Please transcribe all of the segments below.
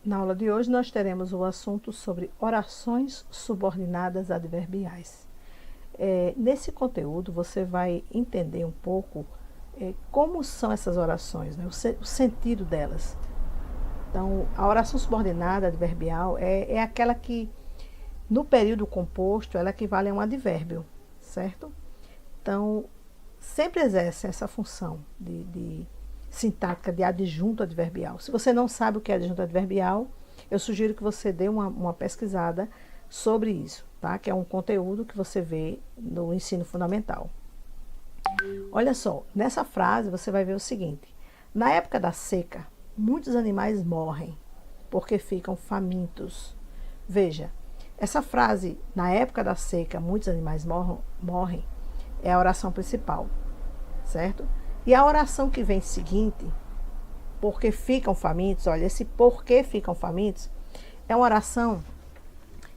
Na aula de hoje nós teremos o assunto sobre orações subordinadas adverbiais. Nesse conteúdo você vai entender um pouco como são essas orações, né? O sentido delas. Então, a oração subordinada adverbial é aquela que, no período composto, ela equivale a um advérbio, certo? Então, sempre exerce essa função de sintática de adjunto adverbial. Se você não sabe o que é adjunto adverbial, eu sugiro que você dê uma pesquisada sobre isso, tá? Que é um conteúdo que você vê no ensino fundamental. Olha só, nessa frase você vai ver o seguinte: na época da seca, muitos animais morrem porque ficam famintos. Veja, essa frase, na época da seca, muitos animais morrem, é a oração principal, certo? E a oração que vem seguinte, porque ficam famintos, olha, esse porque ficam famintos é uma oração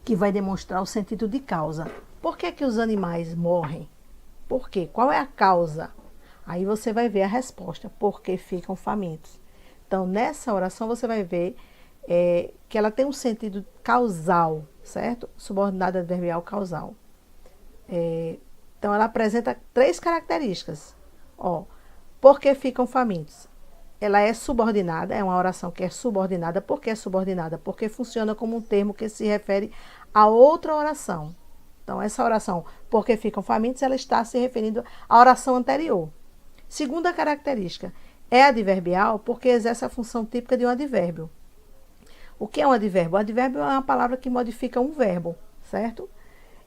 que vai demonstrar o sentido de causa. Por que que os animais morrem? Por quê? Qual é a causa? Aí você vai ver a resposta, porque ficam famintos. Então, nessa oração você vai ver que ela tem um sentido causal, certo? Subordinada adverbial causal. Então, ela apresenta 3 características. Ó, porque ficam famintos. Ela é subordinada, é uma oração que é subordinada. Por que é subordinada? Porque funciona como um termo que se refere a outra oração. Então, essa oração, porque ficam famintos, ela está se referindo à oração anterior. Segunda característica, é adverbial porque exerce a função típica de um advérbio. O que é um advérbio? O advérbio é uma palavra que modifica um verbo, certo?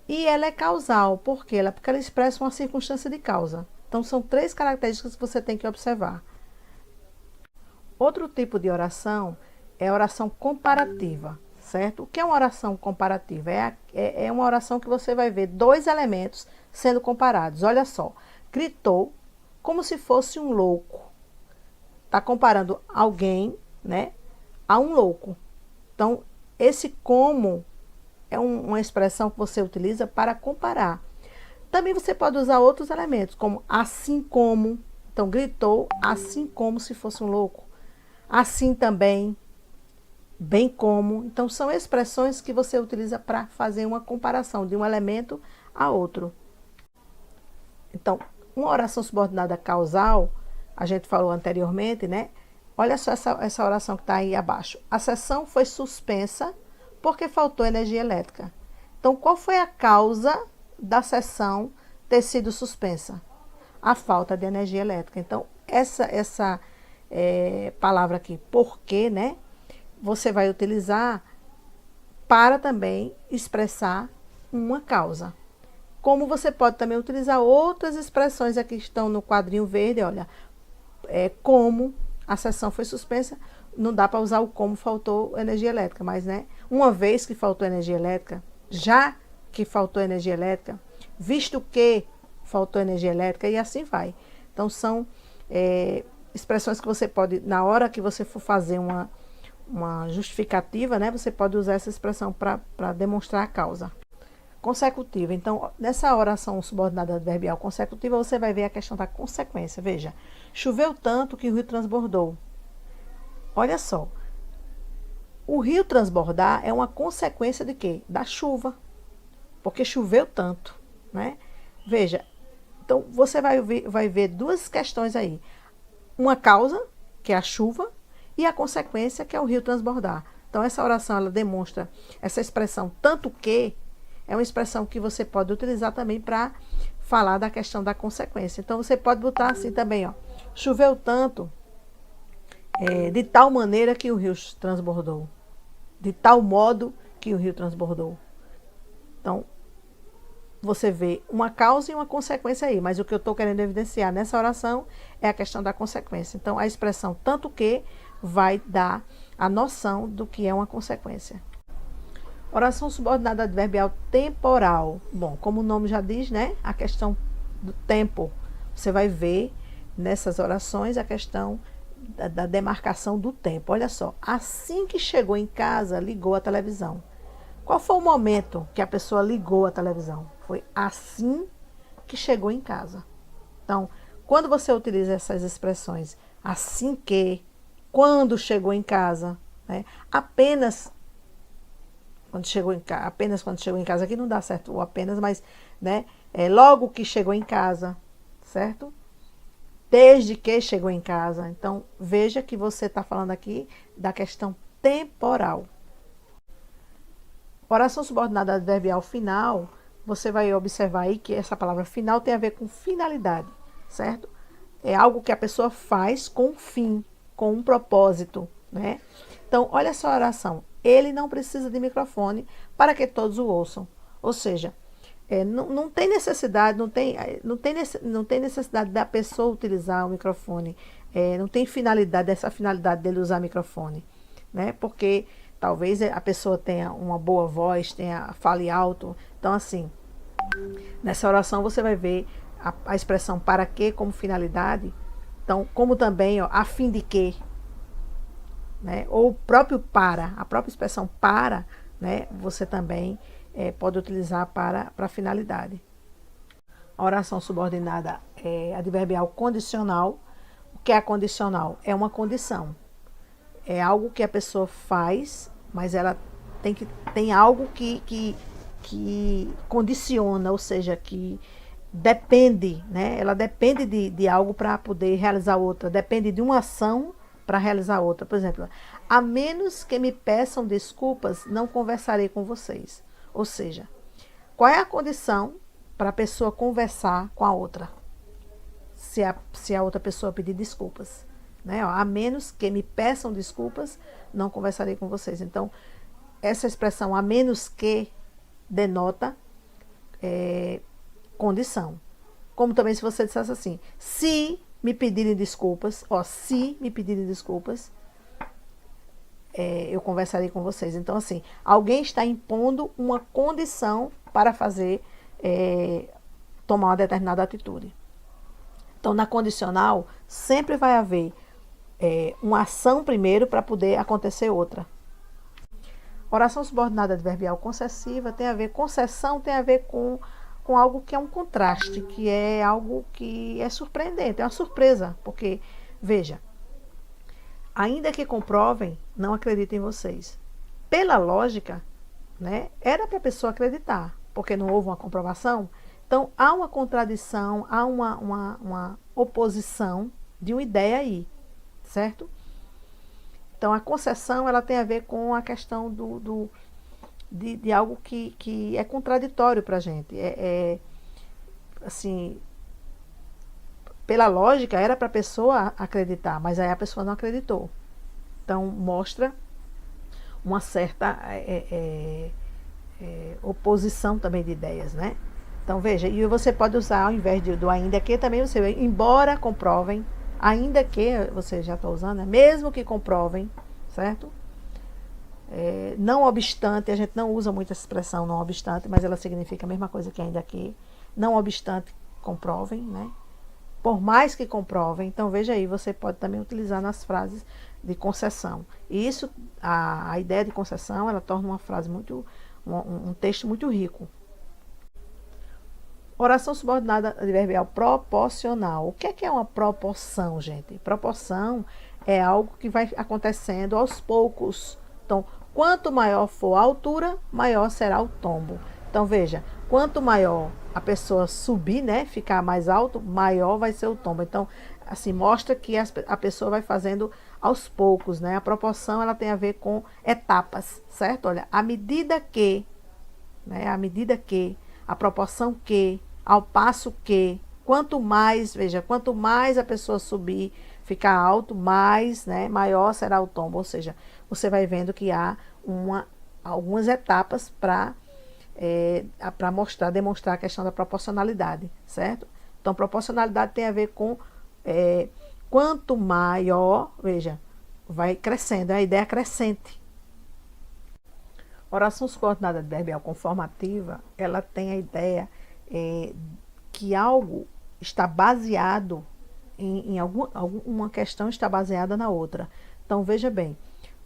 E ela é causal, por quê? Porque ela expressa uma circunstância de causa. Então, são 3 características que você tem que observar. Outro tipo de oração é a oração comparativa, certo? O que é uma oração comparativa? É uma oração que você vai ver 2 elementos sendo comparados. Olha só, gritou como se fosse um louco. Está comparando alguém, né, a um louco. Então, esse como é uma expressão que você utiliza para comparar. Também você pode usar outros elementos, como assim como. Então, gritou assim como se fosse um louco. Assim também, bem como. Então, são expressões que você utiliza para fazer uma comparação de um elemento a outro. Então, uma oração subordinada causal, a gente falou anteriormente, né? Olha só essa oração que está aí abaixo. A sessão foi suspensa porque faltou energia elétrica. Então, qual foi a causa da sessão ter sido suspensa? A falta de energia elétrica. Então, essa palavra aqui, porque, né? Você vai utilizar para também expressar uma causa. Como você pode também utilizar outras expressões aqui que estão no quadrinho verde, olha, como a sessão foi suspensa, não dá para usar o como faltou energia elétrica, mas, né, uma vez que faltou energia elétrica, já que faltou energia elétrica, visto que faltou energia elétrica, e assim vai. Então, são expressões que você pode, na hora que você for fazer uma justificativa, né, você pode usar essa expressão para demonstrar a causa. Consecutiva. Então, nessa oração subordinada adverbial consecutiva, você vai ver a questão da consequência. Veja, choveu tanto que o rio transbordou. Olha só, o rio transbordar é uma consequência de quê? Da chuva, porque choveu tanto, né? Veja, então você vai ver 2 questões aí. Uma causa, que é a chuva, e a consequência, que é o rio transbordar. Então, essa oração, ela demonstra essa expressão tanto que, é uma expressão que você pode utilizar também para falar da questão da consequência. Então, você pode botar assim também, ó, choveu tanto, de tal maneira que o rio transbordou. De tal modo que o rio transbordou. Então, você vê uma causa e uma consequência aí, mas o que eu estou querendo evidenciar nessa oração é a questão da consequência. Então, a expressão tanto que vai dar a noção do que é uma consequência. Oração subordinada adverbial temporal. Bom, como o nome já diz, né? A questão do tempo. Você vai ver nessas orações a questão da demarcação do tempo. Olha só, assim que chegou em casa, ligou a televisão. Qual foi o momento que a pessoa ligou a televisão? Foi assim que chegou em casa. Então, quando você utiliza essas expressões, assim que, quando chegou em casa, né? Apenas quando chegou em casa, aqui não dá certo o apenas, mas, né, logo que chegou em casa, certo? Desde que chegou em casa. Então, veja que você está falando aqui da questão temporal. Oração subordinada adverbial final, você vai observar aí que essa palavra final tem a ver com finalidade, certo? É algo que a pessoa faz com um fim, com um propósito, né? Então, olha essa oração. Ele não precisa de microfone para que todos o ouçam. Ou seja, não tem necessidade, não tem necessidade da pessoa utilizar o microfone. Não tem finalidade, essa finalidade dele usar microfone, né? Porque talvez a pessoa tenha uma boa voz, fale alto. Então, assim, nessa oração você vai ver a expressão para que como finalidade. Então, como também, ó, a fim de que, né? Ou o próprio para, a própria expressão para, né? Você também pode utilizar para finalidade. A oração subordinada adverbial condicional. O que é a condicional? É uma condição. É algo que a pessoa faz, mas ela tem algo que condiciona, ou seja, que depende, né? Ela depende de algo para poder realizar outra, depende de uma ação para realizar outra. Por exemplo, a menos que me peçam desculpas, não conversarei com vocês. Ou seja, qual é a condição para a pessoa conversar com a outra? Se a outra pessoa pedir desculpas. Né? A menos que me peçam desculpas, não conversarei com vocês. Então, essa expressão a menos que denota condição. Como também se você dissesse assim, se me pedirem desculpas, eu conversarei com vocês. Então, assim, alguém está impondo uma condição para tomar uma determinada atitude. Então, na condicional, sempre vai haver uma ação primeiro para poder acontecer outra. Oração subordinada adverbial concessiva concessão tem a ver com algo que é um contraste, que é algo que é surpreendente, é uma surpresa, porque, veja, ainda que comprovem, não acreditem em vocês. Pela lógica, né, era para a pessoa acreditar, porque não houve uma comprovação. Então, há uma contradição, há uma oposição de uma ideia aí, certo? Então, a concessão, ela tem a ver com a questão de algo que é contraditório para a gente. Assim, pela lógica, era para a pessoa acreditar, mas aí a pessoa não acreditou. Então, mostra uma certa oposição também de ideias, né? Então, veja, e você pode usar, ao invés do ainda que, também você, embora comprovem, ainda que, você já está usando, né? Mesmo que comprovem, certo? Não obstante, a gente não usa muito essa expressão não obstante, mas ela significa a mesma coisa que ainda que. Não obstante, comprovem, né? Por mais que comprovem, então veja aí, você pode também utilizar nas frases de concessão. E isso, a ideia de concessão, ela torna uma frase um texto muito rico. Oração subordinada adverbial proporcional. O que é uma proporção, gente? Proporção é algo que vai acontecendo aos poucos. Então, quanto maior for a altura, maior será o tombo. Então, veja, quanto maior a pessoa subir, né, ficar mais alto, maior vai ser o tombo. Então, assim, mostra que a pessoa vai fazendo aos poucos, né? A proporção, ela tem a ver com etapas, certo? Olha, à medida que, né, a proporção que, ao passo que, quanto mais, veja, quanto mais a pessoa subir, ficar alto, mais, né, maior será o tombo. Ou seja, você vai vendo que há algumas etapas para demonstrar a questão da proporcionalidade, certo? Então, proporcionalidade tem a ver com quanto maior, veja, vai crescendo, é a ideia crescente. Oração subordinada adverbial conformativa, ela tem a ideia que algo está baseado em alguma questão, está baseada na outra. Então, veja bem,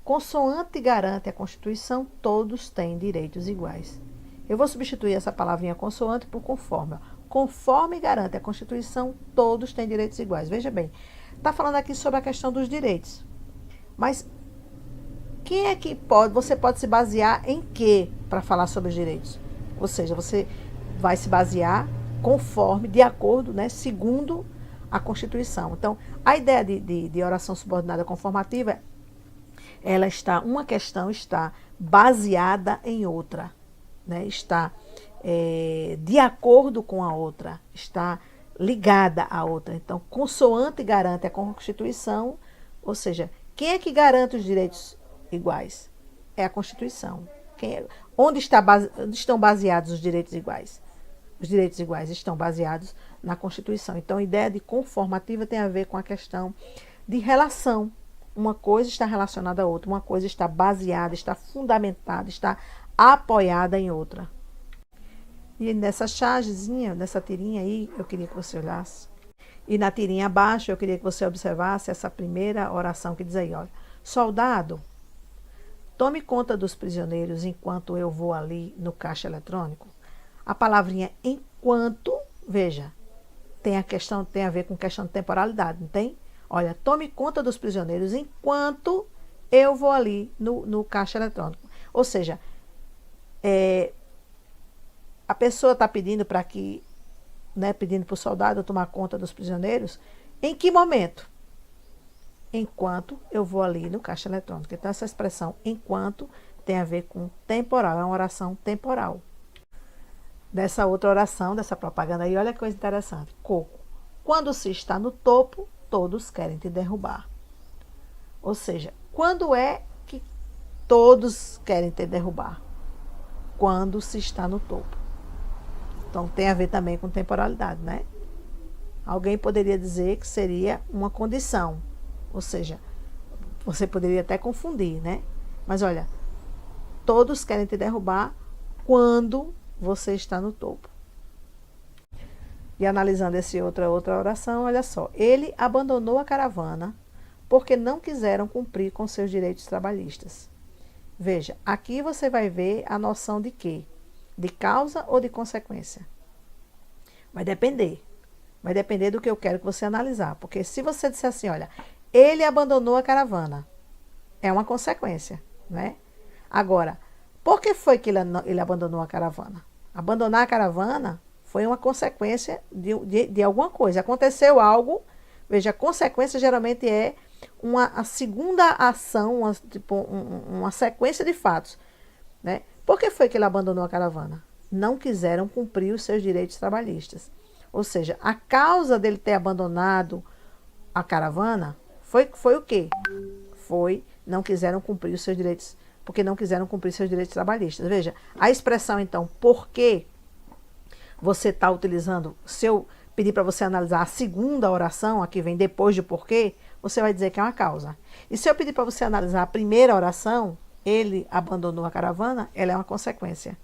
consoante garante a Constituição, todos têm direitos iguais. Eu vou substituir essa palavrinha consoante por conforme. Conforme garante a Constituição, todos têm direitos iguais. Veja bem, está falando aqui sobre a questão dos direitos. Mas quem é que você pode se basear em quê para falar sobre os direitos? Ou seja, você vai se basear conforme, de acordo, né, segundo a Constituição. Então, a ideia de oração subordinada conformativa, uma questão está baseada em outra, né, está de acordo com a outra, está ligada à outra. Então, consoante garante a Constituição, ou seja, quem é que garante os direitos iguais? É a Constituição. Onde estão baseados os direitos iguais? Os direitos iguais estão baseados na Constituição. Então, a ideia de conformativa tem a ver com a questão de relação. Uma coisa está relacionada à outra, uma coisa está baseada, está fundamentada, está apoiada em outra. E nessa chargezinha, nessa tirinha aí, eu queria que você olhasse. E na tirinha abaixo, eu queria que você observasse essa primeira oração que diz aí, olha. Soldado, tome conta dos prisioneiros enquanto eu vou ali no caixa eletrônico. A palavrinha enquanto, veja, tem a ver com questão de temporalidade, não tem? Olha, tome conta dos prisioneiros enquanto eu vou ali no caixa eletrônico. Ou seja, a pessoa está pedindo para que, né, pedindo para o soldado tomar conta dos prisioneiros, em que momento? Enquanto eu vou ali no caixa eletrônico. Então, essa expressão enquanto tem a ver com temporal, é uma oração temporal. Dessa outra oração, dessa propaganda aí, olha que coisa interessante. Coco. Quando se está no topo, todos querem te derrubar. Ou seja, quando é que todos querem te derrubar? Quando se está no topo. Então, tem a ver também com temporalidade, né? Alguém poderia dizer que seria uma condição. Ou seja, você poderia até confundir, né? Mas olha, todos querem te derrubar quando você está no topo. E analisando essa outra oração, olha só. Ele abandonou a caravana porque não quiseram cumprir com seus direitos trabalhistas. Veja, aqui você vai ver a noção de quê? De causa ou de consequência? Vai depender. Vai depender do que eu quero que você analisar. Porque se você disser assim, olha, ele abandonou a caravana, é uma consequência, né? Agora, por que foi que ele abandonou a caravana? Abandonar a caravana foi uma consequência de alguma coisa. Aconteceu algo, veja, a consequência geralmente é a segunda ação, uma sequência de fatos, né? Por que foi que ele abandonou a caravana? Não quiseram cumprir os seus direitos trabalhistas. Ou seja, a causa dele ter abandonado a caravana foi o quê? Não quiseram cumprir os seus direitos, porque não quiseram cumprir seus direitos trabalhistas. Veja, a expressão então, por que você está utilizando, se eu pedir para você analisar a segunda oração, a que vem depois de porquê, você vai dizer que é uma causa. E se eu pedir para você analisar a primeira oração, ele abandonou a caravana, ela é uma consequência.